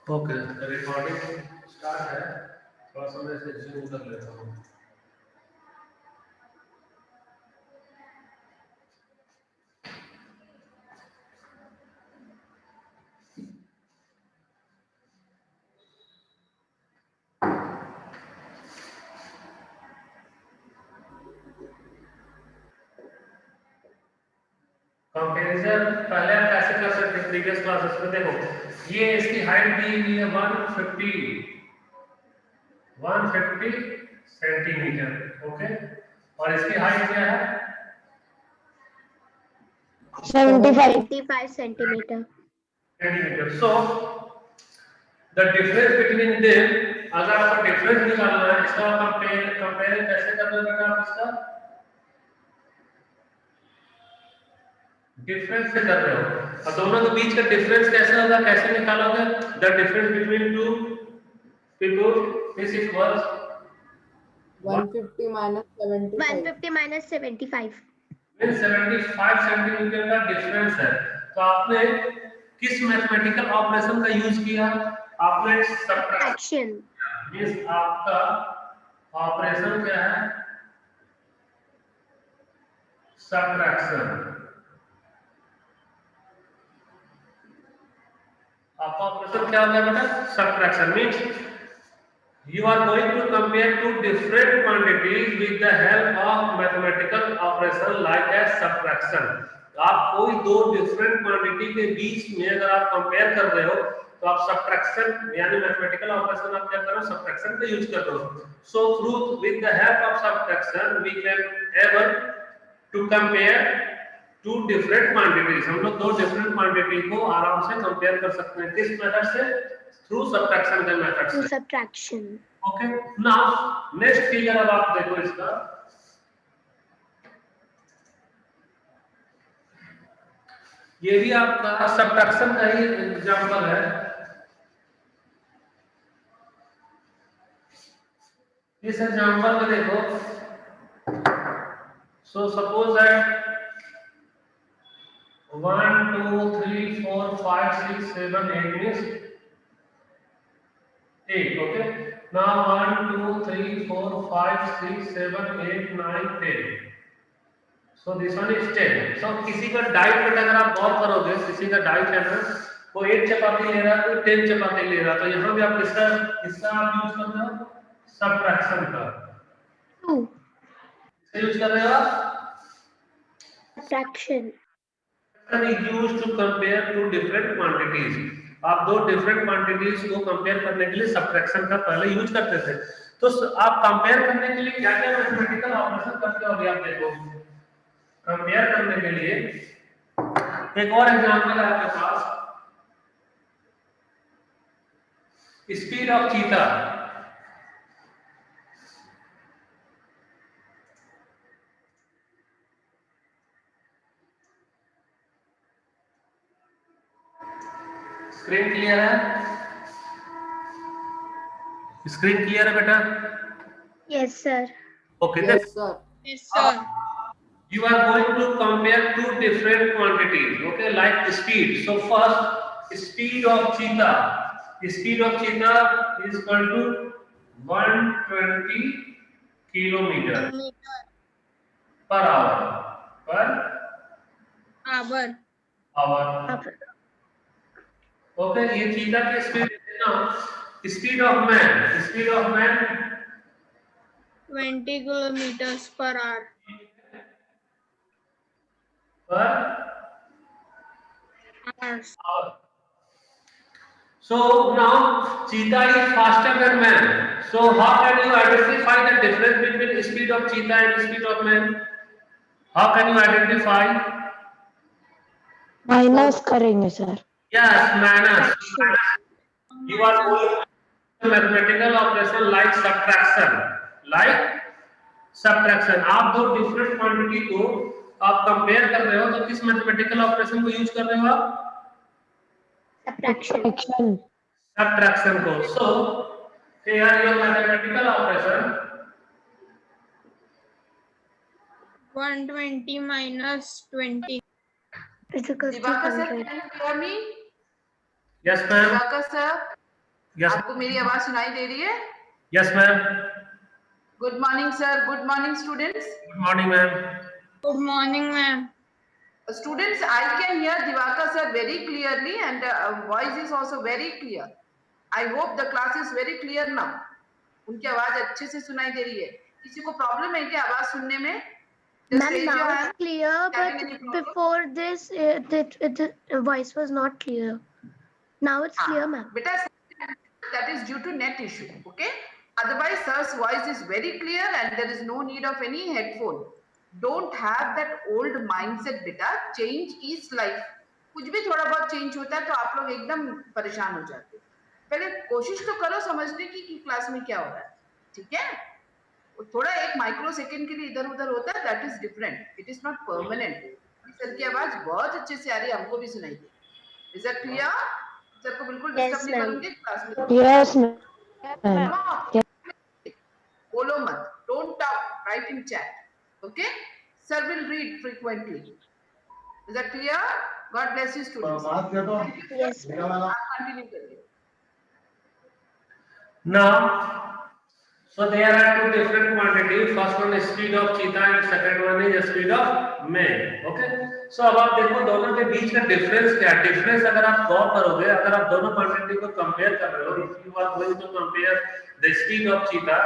Okay, recording start है। थोड़ा सा मैं इसे जूम कर लेता हूँ। कंपैरिजन पहले हम कैसे कर सकते हैं प्रीवियस क्लासेस में? देखो, ये इसकी हाइट दी हुई है 150 सेंटीमीटर। ओके, और इसकी हाइट क्या है? 75 centimetre. So the difference between them, अगर आपको डिफरेंस निकालना है, इसका कंपेयर कैसे करना बेटा? आप इसका डिफरेंस से कर रहे हो, और दोनों के बीच का डिफरेंस कैसे होगा, कैसे निकालोगे? The difference between two people is equals 150 minus 75. 150 minus 75 means 75 centimetre का डिफरेंस है। तो आपने किस मैथमेटिकल ऑपरेशन का यूज किया? आपने सब्ट्रैक्शन। मींस आपका ऑपरेशन क्या है? सब्ट्रैक्शन। आपका ऑपरेशन क्या होगा बेटा? Subtraction. Means you are going to compare two different quantities with the help of mathematical operation like as subtraction। आप कोई दो डिफरेंट क्वांटिटी के बीच में अगर आप कंपेयर कर रहे हो तो आप सब्ट्रैक्शन यानी मैथमेटिकल ऑपरेशन आप क्या कर रहे हो? सब्ट्रैक्शन का यूज कर रहे हो। So through with the help of subtraction we can able to compare two different quantities. हम लोग दो डिफरेंट क्वांटिटी को आराम से कंपेयर कर सकते हैं। किस मेथड से? थ्रू सब्ट्रैक्शन के मेथड से। Subtraction. Okay, now next figure अब आप देखो इसका। ये भी आपका सब्ट्रैक्शन का ही एग्जांपल है। इस एग्जांपल में देखो, so suppose that 1 2 3 4 5 6 7 8 means 8. Okay, now 1 2 3 4 5 6 7 8 9 10. So this one is 10. So किसी का डाइट पर अगर आप गौर करोगे, किसी का डाइट है ना, वो 8 चपाती ले रहा है, कोई 10 चपाती ले रहा है, तो यहाँ भी आप किसका आप यूज कर रहे हो? सब्ट्रैक्शन का। किसका यूज कर रहे हो आप? Subtraction. is used to compare two different quantities। आप दो डिफरेंट क्वांटिटीज को कंपेयर करने के लिए सब्ट्रैक्शन का पहले यूज करते थे। तो आप कंपेयर करने के लिए क्या क्या मैथमेटिकल ऑपरेशन करते हो? आप देखो, कंपेयर करने के लिए एक और एग्जांपल है आपके पास, स्पीड ऑफ चीता। स्क्रीन क्लियर है? स्क्रीन क्लियर है बेटा? Yes sir. Okay, Yes, sir. Yes, sir. you are going to compare two different quantities, okay, like speed. So first, speed of cheetah is equal to 120 kilometer per hour Hour. okay, ये चीता की speed है ना। Speed of man 20 kilometers per hour. per Hours. hour। So now cheetah is faster than man. So how can you identify the difference between speed of cheetah and speed of man? How can you identify? Minus करेंगे sir. Yes, minus. You are going to mathematical operation like subtraction. आप दो different quantity को आप compare कर रहे हो, तो किस मैथमेटिकल ऑपरेशन को यूज कर रहे हो आप? सब्ट्रैक्शन को। So here your mathematical operation 120 minus 20. Physical Divakar sir, can you hear me? yes ma'am, Divakar sir, yes आपको मेरी आवाज सुनाई दे रही है? Yes ma'am. Good morning sir, good morning students. Good morning ma'am. Good morning, ma'am. Students, I can hear Divakar sir very clearly and voice is also very clear. I hope the class is very clear now. उनकी आवाज अच्छे से सुनाई दे रही है. किसी को problem है क्या आवाज सुनने में? Just Ma'am, raise your now hand. it's clear, Having but any problem? before this, the voice was not clear. Now it's clear, ma'am. Beta, that is due to net issue. Okay. Otherwise, sir's voice is very clear and there is no need of any headphone. Don't have that old mindset, beta. Change is life. कुछ भी थोड़ा बहुत change होता है तो आप लोग एकदम परेशान हो जाते हो. पहले कोशिश तो करो समझने की कि क्लास में क्या हो रहा है. ठीक है? थोड़ा एक माइक्रो सेकंड के लिए इधर उधर होता है, that is different. It is not permanent. Sir की आवाज बहुत अच्छे से आ रही है, हमको भी सुनाई दे. Is that clear? सर को बिल्कुल Yes, डिस्टर्ब नहीं ma'am. करूंगी क्लास में. Yes, ma'am. Come on. बोलो मत. Don't talk. Write in chat. Okay? Sir will read frequently. Is that clear? God bless you, students. Yes, ma'am. आप continue करिए. Now, so there are two different quantities. First one is speed of cheetah and second one is speed of man. Okay. So अब आप देखो दोनों के बीच का difference क्या है. डिफरेंस अगर आप गौर करोगे, अगर आप दोनों क्वांटिटी को कंपेयर कर रहे हो, if you are going to compare the speed of cheetah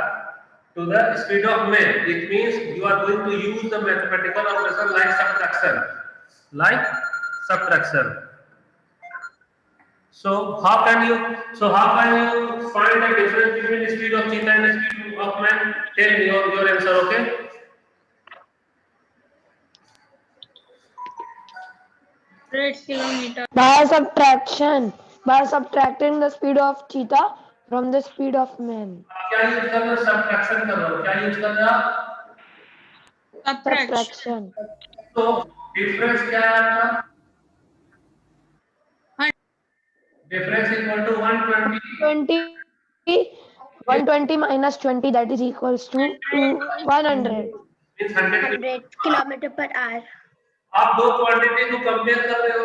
to the speed of man, it means you are going to use the mathematical operation like subtraction. Like subtraction. So how can you find the difference between the speed of cheetah and the speed of man? Tell me your answer, okay? Hundred kilometer. By subtracting the speed of cheetah from the speed of man. आप क्या use कर रहे हो? Subtraction कर रहे हो. क्या use कर रहे हो आप? Subtraction. Subtraction. तो डिफरेंस क्या है आपका? Difference equal to 120 120 minus 20, that is equals to 100. means 100. 100 kilometer per hour. आप दो क्वांटिटी को कंपेयर कर रहे हो.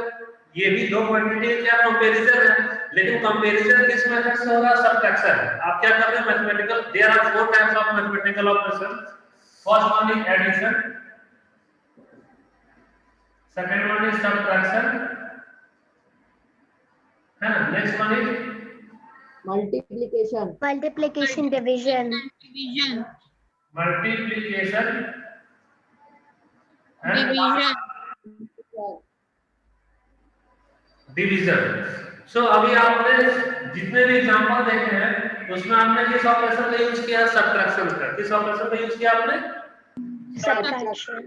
ये भी दो क्वांटिटी क्या कंपैरिजन है, लेकिन कंपैरिजन किस मेथड से हो रहा है? सबट्रैक्शन. आप क्या कर रहे हो? Mathematical. There are four types of mathematical operation. First one is addition, second one is subtraction, है ना. Next one is Multiplication. Multiplication, division. Division. Multiplication, Division. Division. So अभी आपने जितने भी एग्जांपल देखे हैं उसमें आपने किस ऑपरेशन का यूज किया? सबट्रैक्शन का. किस ऑपरेशन का यूज किया आपने? Subtraction.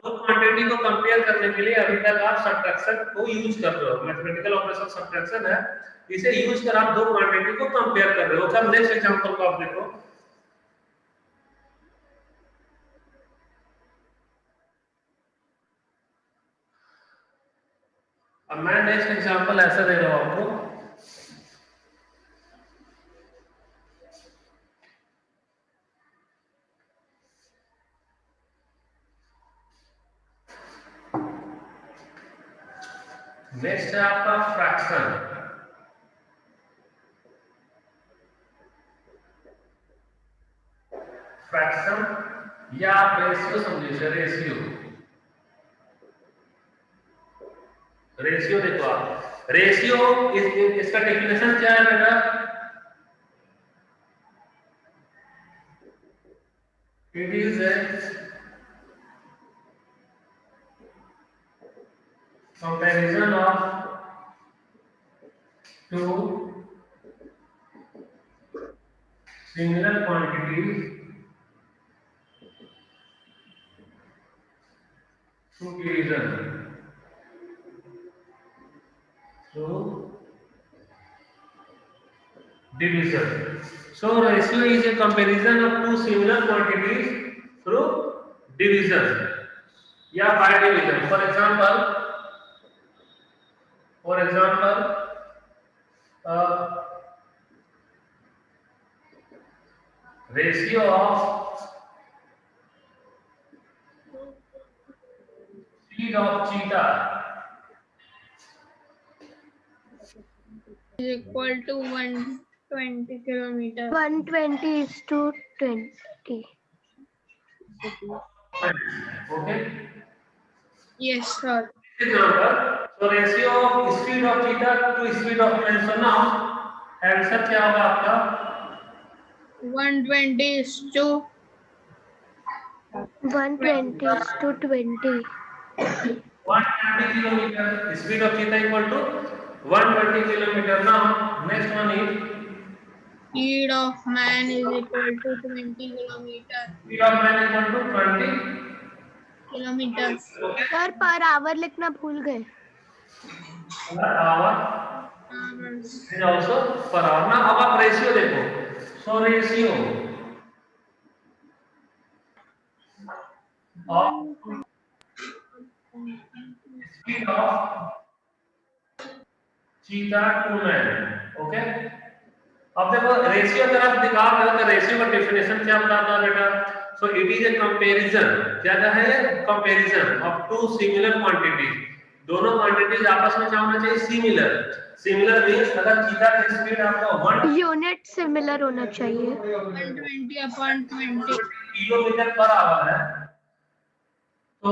तो क्वांटिटी को कंपेयर करने के लिए अभी तक आप सबट्रैक्शन को यूज कर रहे हो. मैथमेटिकल ऑपरेशन सबट्रैक्शन है. इसे यूज कर आप दो क्वांटिटी को कंपेयर कर रहे हो. अब नेक्स्ट एग्जांपल को आप देखो. अब मैं नेक्स्ट एग्जांपल ऐसा दे रहा हूं आपको. नेक्स्ट है आपका फ्रैक्शन. फ्रैक्शन या आप रेशियो समझिए. रेशियो देखो आप. रेशियो इसका डेफिनेशन क्या है बेटा? It is A comparison of two similar quantities through division. So ratio is a comparison of two similar quantities through division. Yeah, by division. For example, ratio of speed of cheetah Is equal to 1 20 kilometer. 120 is to 20. Okay. Yes, sir. Example, so ratio of speed of cheetah to speed of man. So now answer क्या होगा आपका? 120 is to 120 is to 20. 120 kilometer. Speed of cheetah equal to 120 kilometer. Now next one is speed of man is equal to 20 kilometer. speed of man equal to 20 Kilometers. Sir per hour लिखना भूल गए. per hour Hours. is also per hour. Now अब आप ratio देखो. So ratio of speed of cheetah to man. Okay. अब देखो ratio अगर आप निकाल रहे हो तो रेशियो का डेफिनेशन क्या बताता है बेटा? So it is a comparison. क्या है? Comparison of two similar quantities. दोनों क्वांटिटीज आपस में क्या होना चाहिए? सिमिलर. सिमिलर मींस अगर चीता की स्पीड आपका 1 यूनिट सिमिलर होना चाहिए. 120 upon 20. किलोमीटर पर आवर है तो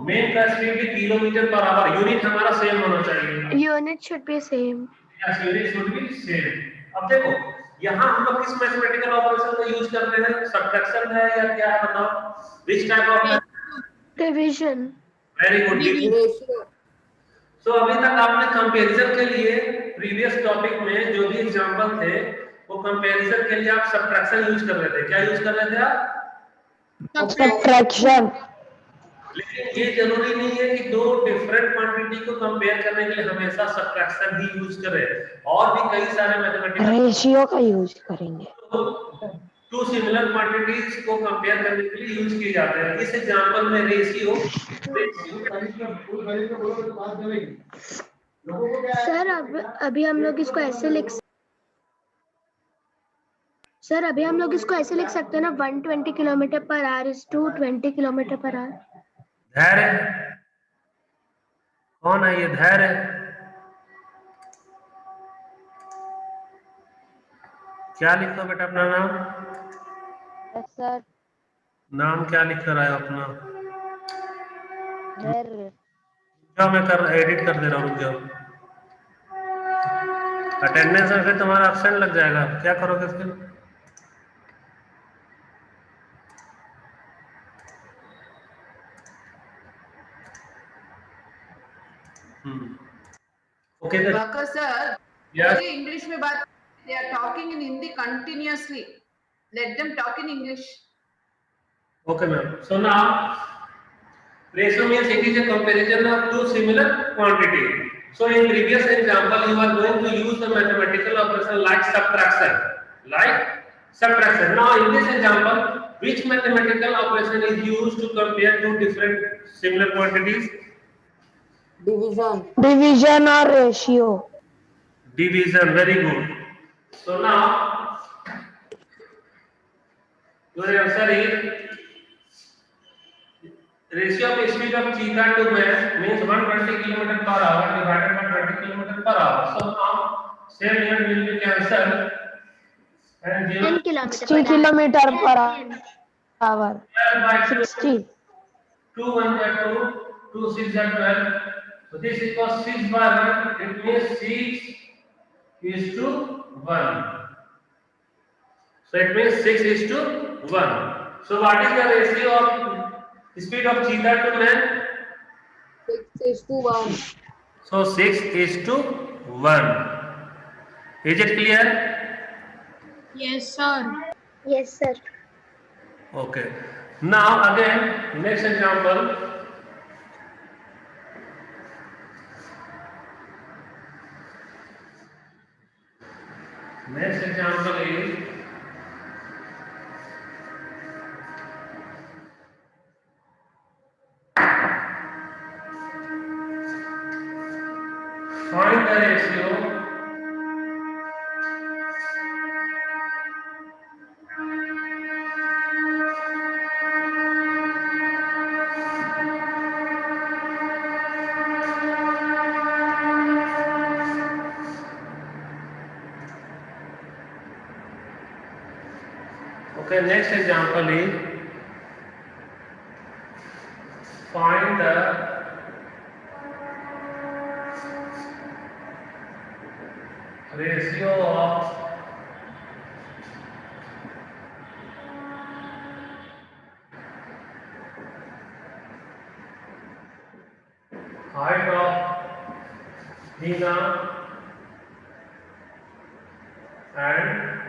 मेन का स्पीड भी किलोमीटर पर आवर. यूनिट हमारा सेम होना चाहिए. Unit should be same. Yes, unit should be same. अब देखो यहाँ हम लोग किस मैथमेटिकल ऑपरेशन को यूज करते हैं? सब्ट्रैक्शन है या क्या है बताओ? Which type of? Division. Very good. Ratio. सो अभी तक आपने कंपैरिजन के लिए प्रीवियस टॉपिक में जो भी एग्जांपल थे वो कंपैरिजन के लिए आप सब्ट्रैक्शन यूज कर रहे थे. क्या यूज कर रहे थे आप? Subtraction. लेकिन ये जरूरी नहीं है कि दो डिफरेंट क्वांटिटी को कंपेयर करने के लिए हमेशा सब्ट्रैक्शन ही यूज करें. और भी कई सारे मैथमेटिकल रेशियो का यूज करेंगे. टू सिमिलर क्वांटिटीज को कंपेयर करने के लिए यूज किए जाते हैं. इस एग्जांपल में रेशियो सर अभी हम लोग इसको ऐसे लिख सकते हैं ना. 120 kilometre per hour is to 20 kilometre per hour. Dhairya. कौन है ये धैर्य? क्या लिखो बेटा अपना नाम? Yes, sir. नाम क्या लिख कर आए हो अपना? There. जाओ मैं कर एडिट कर दे रहा हूँ. रुक जाओ. अटेंडेंस में फिर तुम्हारा एब्सेंट लग जाएगा. क्या करोगे फिर? Okay Baka sir, Yes. only English में बात. They are talking in Hindi continuously. Let them talk in English. Okay, ma'am. So now, ratio means it is a comparison of two similar quantity. So in previous example, you are going to use the mathematical operation like subtraction. Now in this example, which mathematical operation is used to compare two different similar quantities? Division or ratio. Division. Very good. So now, your answer is ratio of speed of cheetah to man means 120 km per hour divided by 20 km per hour. So now same unit will be cancelled and 10 given 60 kilometer per hour. by 60. 2 1 by 2, 2 6 by 12. So this equals 6 by 1. It means 6 is to 1. So it means 6 is to 1. So what is the ratio of speed of cheetah to man? 6:1. So 6 is to 1. Is it clear? Yes, sir. Yes, sir. Okay. Now again, next example. Next example is find the ratio Okay, next example is find the ratio of height of Hina and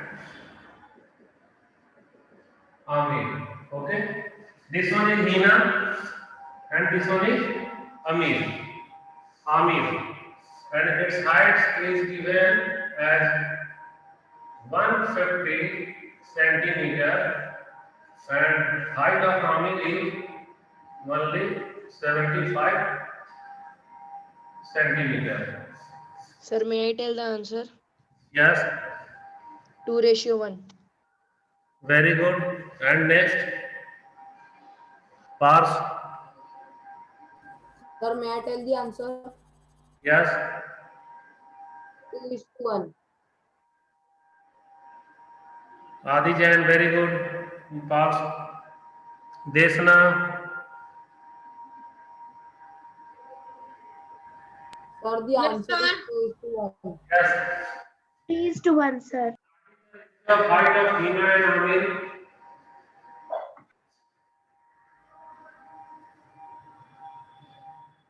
Amir. Okay, this one is Hina and this one is Amir. Amir, and its height is given as 150 centimeter and height of Amir is only 75 centimeter. Sir, may I tell the answer? Yes, 2:1. very good. And next, Pars. Sir, may I tell the answer? Yes, 2:1. Adi Jain, very good. Pars. Desna. Sir, the Yes, answer sir. is 2:1. Yes. 3:1, sir. The height of Hina and Amir.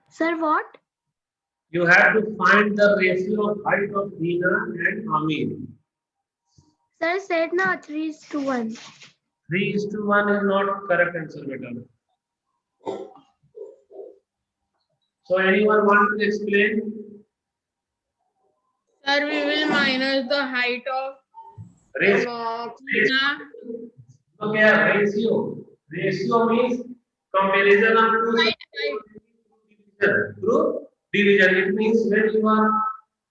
Sir, what? You have to find the ratio of height of Hina and Amir. Sir said na 3:1. 3:1 is not correct answer, beta. So anyone want to explain? Sir, we will minus the height of Ratio. Hina. Okay, ratio. Ratio means comparison of two through division. It means when you are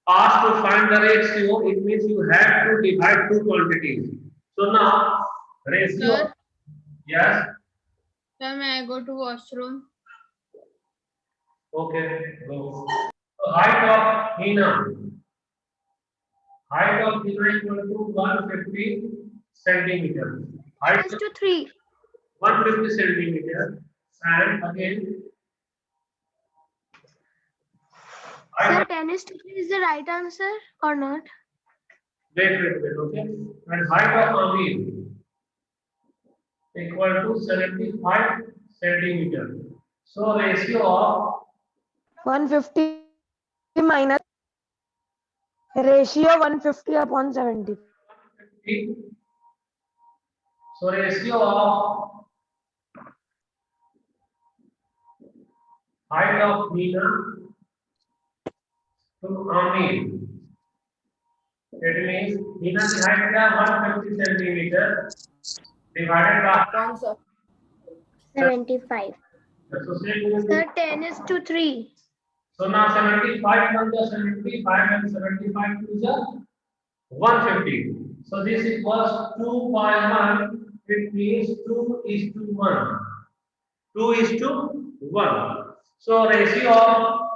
asked to find the ratio, it means you have to divide two quantities. So now ratio. Sir, Yes. sir, may I go to washroom? Okay. Go. So height of Hina. Height of Hina is equal to 150 centimeter. Height Is to 3. 150 centimeter, and again Sir, 10:3 is the right answer or not? wait, okay, and height of Amir equal to 75 centimeter. So ratio of 150 minus ratio 150 upon 70. 50. So ratio of height of Hina to Amir. It means Hina's height is 150 centimeter divided by Wrong, sir. 75. so say Sir, 10:3. so now 75 from the 75 and 75 to the 150. So this equals 2 by 1. It means 2:1. 2:1. So ratio of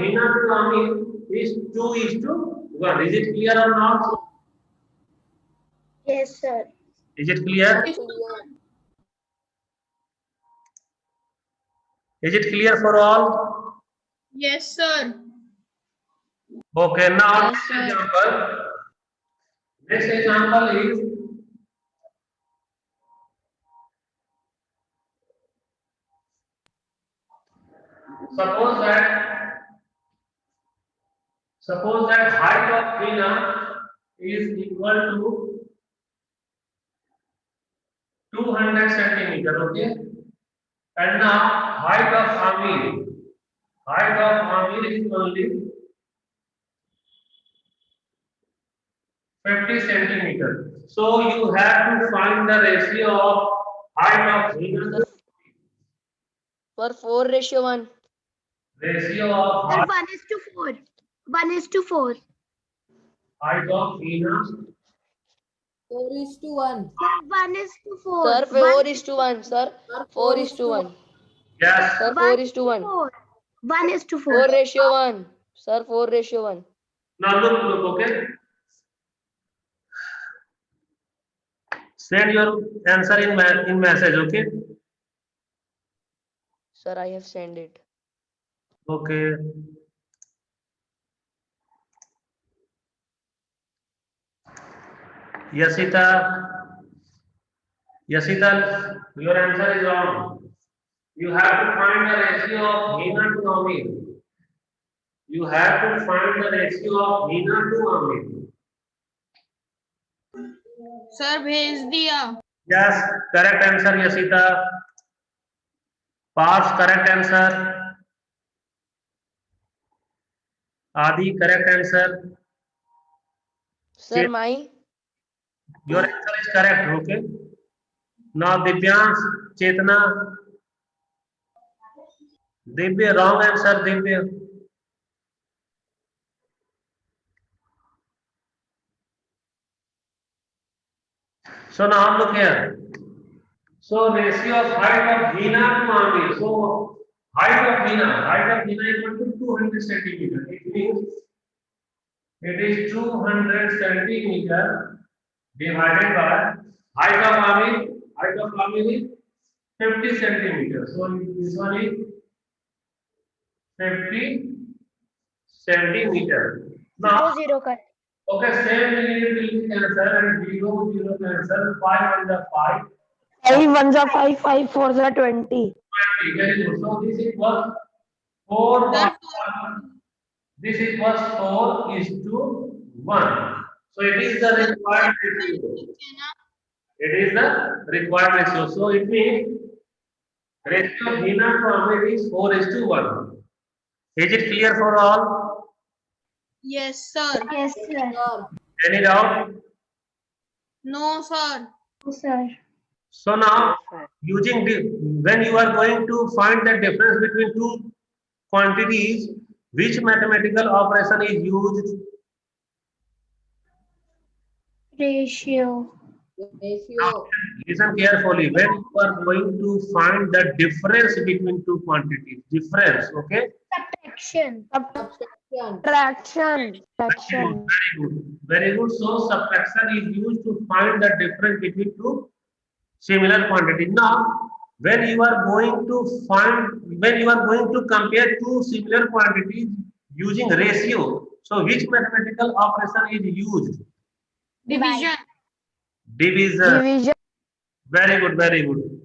Hina to Amir is 2:1. Is it clear or not? Yes, sir. Is it clear? Is it clear for all? Yes, sir. Okay, now Yes, sir. next example is suppose that height of Hina is equal to 200 centimeter, okay? And now height of Amir is only 50 centimeter. So you have to find the ratio of height of Hina to For 4:1. ratio of Sir, 1:4. 1:4. height of Hina 4:1. Sir, 1:4. Sir, 4:1. Sir, 4:1. yes. Sir, 4:1. 1:4. 4:1. Sir, 4:1. Now look, okay. Send your answer in message. Okay. Sir, I have sent it. Okay. Yasita. Yasita, your answer is wrong. You have to find the ratio of Hina to Amit. You have to find the ratio of Hina to Amit. Sir भेज दिया. Yes, correct answer, Yasita. Parth, correct answer. Adi, correct answer. Sir, my Your answer is correct. Okay. Now, Divyansh, Chetna. Divya, wrong answer, Divya. So now look here. So ratio of height of Hina to Amir. So height of Hina equal to 200 centimeter. It means it is 200 centimeter divided by height of Amir. Height of Amir is 50 centimeter. So this one is 50 centimeter. Now, zero correct. okay, same will be cancel and 0 cancel. 5 and the 5. 5 ones are 5, 5 fours are 20. Very good. So this equals 4 by 1. This equals 4 is to 1. So it is the required ratio. It is the required ratio. So it means ratio of Hina to Amir is 4 is to 1. Is it clear for all? Yes, sir. Yes, sir. Sir, Any doubt? No, sir. Yes, sir. So now using when you are going to find the difference between two quantities, which mathematical operation is used? Ratio. ratio. Listen carefully. When you are going to find the difference between two quantities, difference, okay? Subtraction. Subtraction. Subtraction. Very good. Very good. So subtraction is used to find the difference between two similar quantities. Now, when you are going to compare two similar quantities using ratio, so which mathematical operation is used? Division. Division. Division. Very good, very good.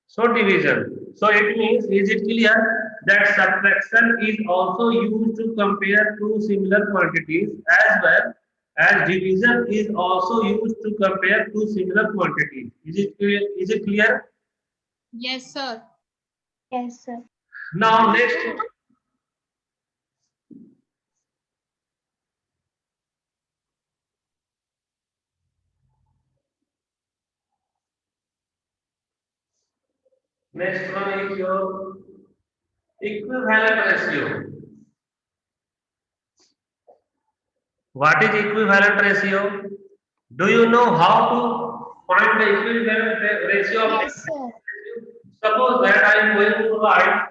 So division. So it means, is it clear that subtraction is also used to compare two similar quantities as well as division is also used to compare two similar quantities. Is it clear? Is it clear? Yes, sir. Yes, sir. Now next. Next one is your equivalent ratio. What is equivalent ratio? Do you know how to find the equivalent ratio of Yes, sir. Suppose that I am going to write.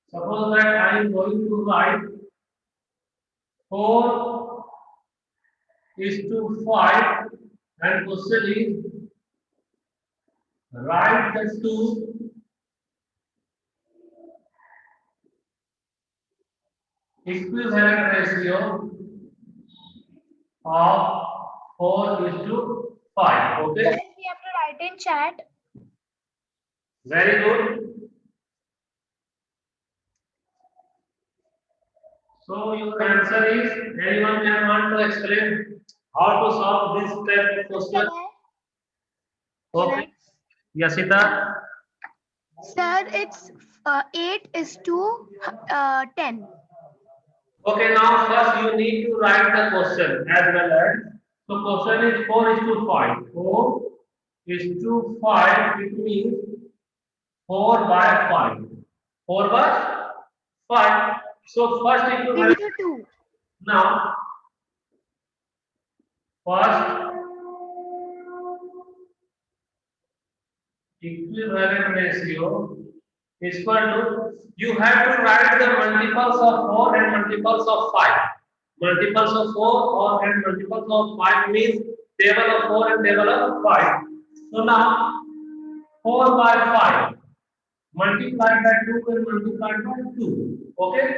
Suppose that I am going to write 4 is to 5 and question is write the two equivalent ratio of 4 is to 5. Okay. We have to write in chat. Very good. So your answer is, anyone can want to explain how to solve this type of question? Okay. Yasita. Sir, it's 8 is to 10. Okay, now first you need to write the question as well as. So question is 4 is to 5. 4 is to 5. It means 4 by 5. 4 by 5. So first if you write Into 2. now, first equivalent ratio is equal to, you have to write the multiples of 4 and multiples of 5. Multiples of 4 or and multiples of 5 means table of 4 and table of 5. So now 4 by 5 multiplied by 2 and multiplied by 2. Okay.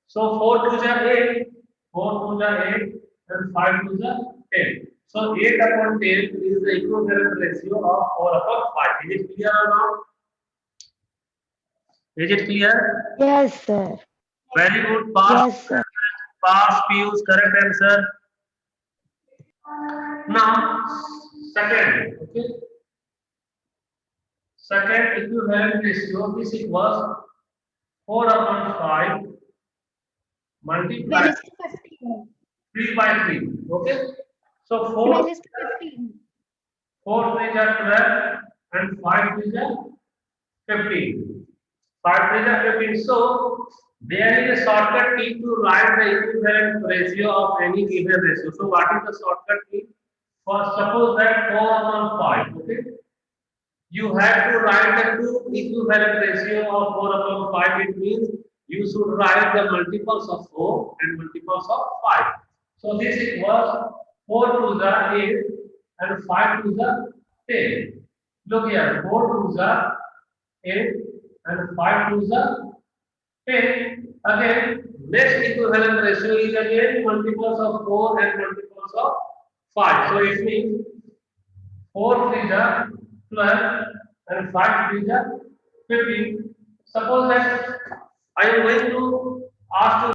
So 4 2 are 8, 4 2 are 8, and 5 2 are 10. So 8 upon 10 is the equivalent ratio of 4 upon 5. Is it clear or not? Is it clear? Yes, sir. Very good. Pass. Yes, sir. Pass. Pius. Correct answer. Now, second. Okay. Second equivalent ratio is equals 4 upon 5 multiplied Minus 15. 3 by 3. Okay. So 4 Minus 15. 4 3 are 12 and 5 3 are 15. 5 3 are 15. So there is a shortcut key to write the equivalent ratio of any given ratio. So what is the shortcut key? For suppose that 4 upon 5. Okay. You have to write the two equivalent ratio of 4 upon 5. It means you should write the multiples of 4 and multiples of 5. So this equals 4 to the 8 and 5 to the 10. Look here, 4 to the 8 and 5 to the 10. Again, next equivalent ratio is again multiples of 4 and multiples of 5. So it means 4 3 are 12 and 5 3 are 15. Suppose that I am going to ask you